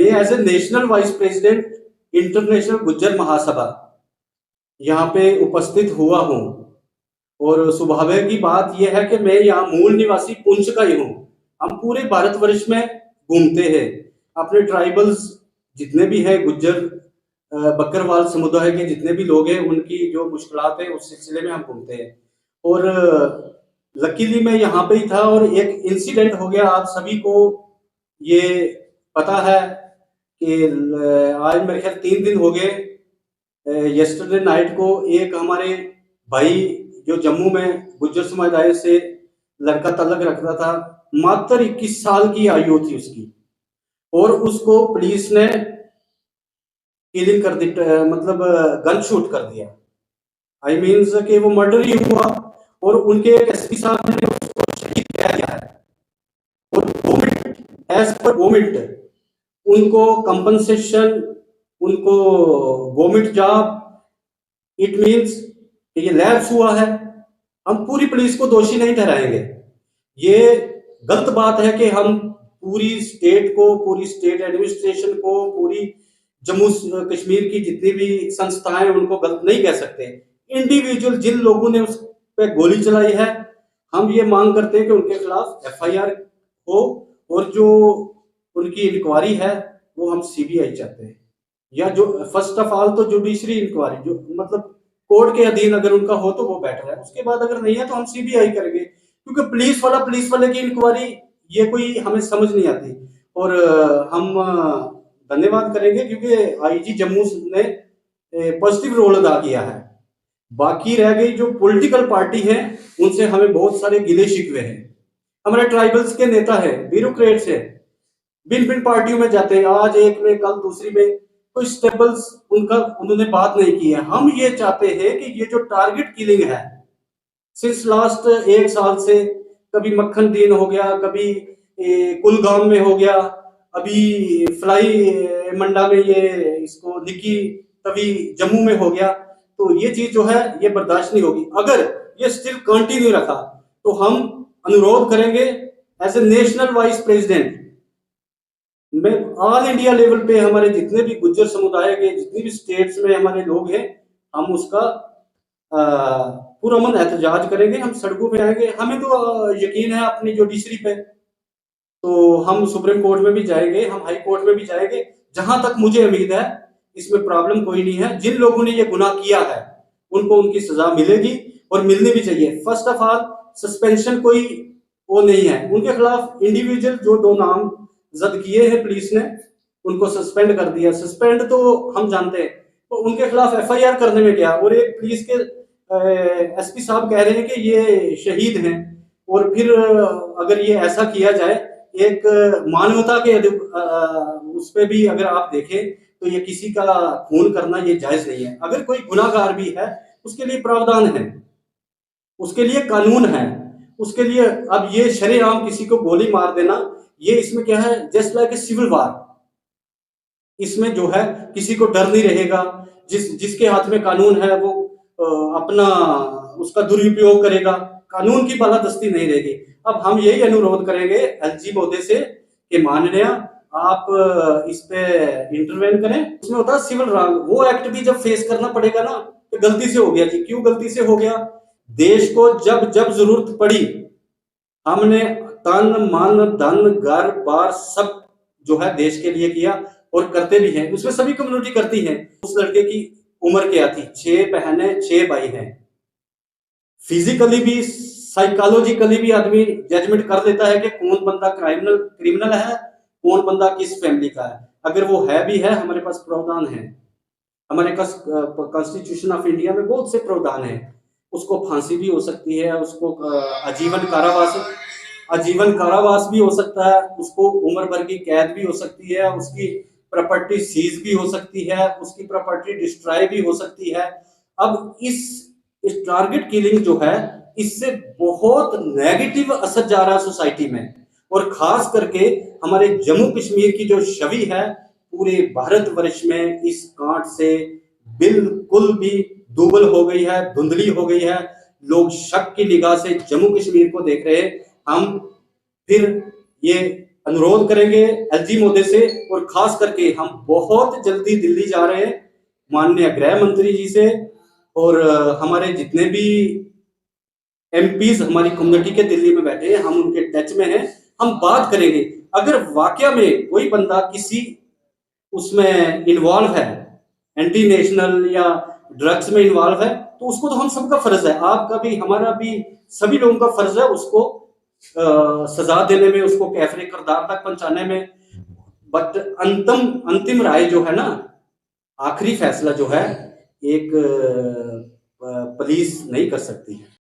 मैं as a national vice president international Gujjar Mahasabha यहाँ पे उपस्थित हुआ हूँ। और सौभाग्य की बात यह है कि मैं यहाँ मूल निवासी पुंछ का ही हूँ। हम पूरे भारतवर्ष में घूमते हैं, अपने ट्राइबल्स जितने भी हैं, गुज्जर बकरवाल समुदाय के जितने भी लोग हैं, उनकी जो मुश्किलात है उस सिलसिले में हम घूमते हैं। और लकीली मैं यहाँ पे ही था और एक इंसिडेंट हो गया। आप सभी को ये पता है कि आज मेरे ख्याल 3 दिन हो गए। यस्टरडे नाइट को एक हमारे भाई जो जम्मू में गुज्जर समुदाय से लड़का तल्लक रखता था, मात्र 21 साल की आयु थी उसकी, और उसको पुलिस ने किलिंग कर दी, मतलब गन शूट कर दिया। आई मीन्स कि वो मर्डर ही हुआ और उनके एक एसपी साहब ने उसको शहीद कह दिया है। और गवर्नमेंट, एज पर गवर्नमेंट, उनको कंपनसेशन, उनको गवर्नमेंट जॉब, इट मीन्स कि ये लैप्स हुआ है। हम पूरी पुलिस को दोषी नहीं ठहराएंगे। ये गलत बात है कि हम पूरी स्टेट को, पूरी स्टेट एडमिनिस्ट्रेशन को, पूरी जम्मू कश्मीर की जितनी भी संस्थाएं, उनको गलत नहीं कह सकते। इंडिविजुअल जिन लोगों ने उस पर गोली चलाई है, हम ये मांग करते हैं कि उनके खिलाफ एफआईआर हो, और जो उनकी इंक्वायरी है वो हम सीबीआई चाहते हैं, या जो फर्स्ट ऑफ ऑल तो जुडिशरी इंक्वायरी, जो मतलब कोर्ट के अधीन अगर उनका हो तो वो बेटर है। उसके बाद अगर नहीं है तो हम सीबीआई करेंगे, क्योंकि पुलिस वाले की इंक्वायरी ये कोई हमें समझ नहीं आती। और हम धन्यवाद करेंगे क्योंकि आईजी जम्मू ने पॉजिटिव रोल अदा किया है। बाकी रह गई जो पॉलिटिकल पार्टी है, उनसे हमें बहुत सारे गिले शिकवे हैं। हमारे ट्राइबल्स के नेता है, ब्यूरोक्रेट्स है, भिन्न भिन्न पार्टियों में जाते हैं, आज एक में कल दूसरी में, कोई स्टेबल्स उन्होंने बात नहीं की है। हम ये चाहते हैं कि ये जो टारगेट किलिंग है सिंस लास्ट 1 साल से, कभी मक्खन दीन हो गया, कभी कुलगाम में हो गया, अभी फ्लाई मंडा में ये इसको निकी तभी जम्मू में हो गया, तो ये चीज जो है ये बर्दाश्त नहीं होगी। अगर ये स्टिल कंटिन्यू रखा तो हम अनुरोध करेंगे as a national vice president, मैं ऑल इंडिया लेवल पे हमारे जितने भी गुज्जर समुदाय के जितनी भी स्टेट्स में हमारे लोग हैं, हम उसका पुरअमन एहतजाज करेंगे, हम सड़कों पे आएंगे। हमें तो यकीन है अपनी जुडिशरी पे, तो हम सुप्रीम कोर्ट में भी जाएंगे, हम हाई कोर्ट में भी जाएंगे। जहां तक मुझे उम्मीद है इसमें प्रॉब्लम कोई नहीं है। जिन लोगों ने ये गुनाह किया है उनको उनकी सजा मिलेगी और मिलनी भी चाहिए। फर्स्ट ऑफ ऑल सस्पेंशन कोई वो नहीं है, उनके खिलाफ इंडिविजुअल जो 2 नाम जद किए हैं पुलिस ने, उनको सस्पेंड कर दिया। सस्पेंड तो हम जानते हैं, तो उनके खिलाफ एफआईआर करने में क्या। और एक पुलिस के एसपी साहब कह रहे हैं कि ये शहीद हैं, और फिर अगर ये ऐसा किया जाए, एक मानवता के उस पे भी अगर आप देखें तो ये किसी का खून करना ये जायज नहीं है। अगर कोई गुनाहगार भी है उसके लिए प्रावधान है, उसके लिए कानून है, उसके लिए। अब ये शरेआम किसी को गोली मार देना, ये इसमें क्या है, just like a civil war. इसमें जो है किसी को डर नहीं रहेगा, जिसके हाथ में कानून है वो अपना उसका दुरुपयोग करेगा, कानून की बालादस्ती नहीं रहेगी। अब हम यही अनुरोध करेंगे एलजी महोदय से कि माननीय आप इस पे इंटरवेन करें। उसमें होता है सिविल रॉन्ग, वो एक्ट भी जब फेस करना पड़ेगा ना, तो गलती से हो गया जी, क्यों गलती से हो गया। देश को जब जब जरूरत पड़ी हमने तन मन धन घर बार सब जो है देश के लिए किया, और करते भी हैं। उसमें सभी कम्युनिटी करती है। उस लड़के की उम्र क्या थी, 6 बहनें 6 भाई हैं। फिजिकली भी साइकोलॉजिकली भी आदमी जजमेंट कर लेता है कि कौन बंदा क्रिमिनल है, कौन बंदा किस फैमिली का है। अगर वो है भी है, हमारे पास प्रावधान है, हमारे पास कॉन्स्टिट्यूशन ऑफ इंडिया में बहुत से प्रावधान है। उसको फांसी भी हो सकती है, उसको आजीवन कारावास भी हो सकता है, उसको उम्र भर की कैद भी हो सकती है, उसकी प्रॉपर्टी सीज भी हो सकती है, उसकी प्रॉपर्टी डिस्ट्रॉय भी हो सकती है। अब इस टारगेट किलिंग जो है, इससे बहुत नेगेटिव असर जा रहा है सोसाइटी में, और खास करके हमारे जम्मू कश्मीर की जो छवि है पूरे भारतवर्ष में इस कांड से बिल्कुल भी दुबल हो गई है, धुंधली हो गई है। लोग शक की निगाह से जम्मू कश्मीर को देख रहे हैं। हम फिर ये अनुरोध करेंगे एलजी महोदय से, और खास करके हम बहुत जल्दी दिल्ली जा रहे हैं माननीय गृह मंत्री जी से, और हमारे जितने भी एमपीज हमारी कम्युनिटी के दिल्ली में बैठे हैं, हम उनके टच में हैं, हम बात करेंगे। अगर वाकया में कोई बंदा किसी उसमें इन्वॉल्व है, एंटी नेशनल या ड्रग्स में इन्वॉल्व है, तो उसको तो हम सबका फर्ज है, आपका भी हमारा भी सभी लोगों का फर्ज है उसको सजा देने में, उसको कैफरे किरदार तक पहुंचाने में। बट अंतिम राय जो है ना, आखिरी फैसला जो है, एक पुलिस नहीं कर सकती है।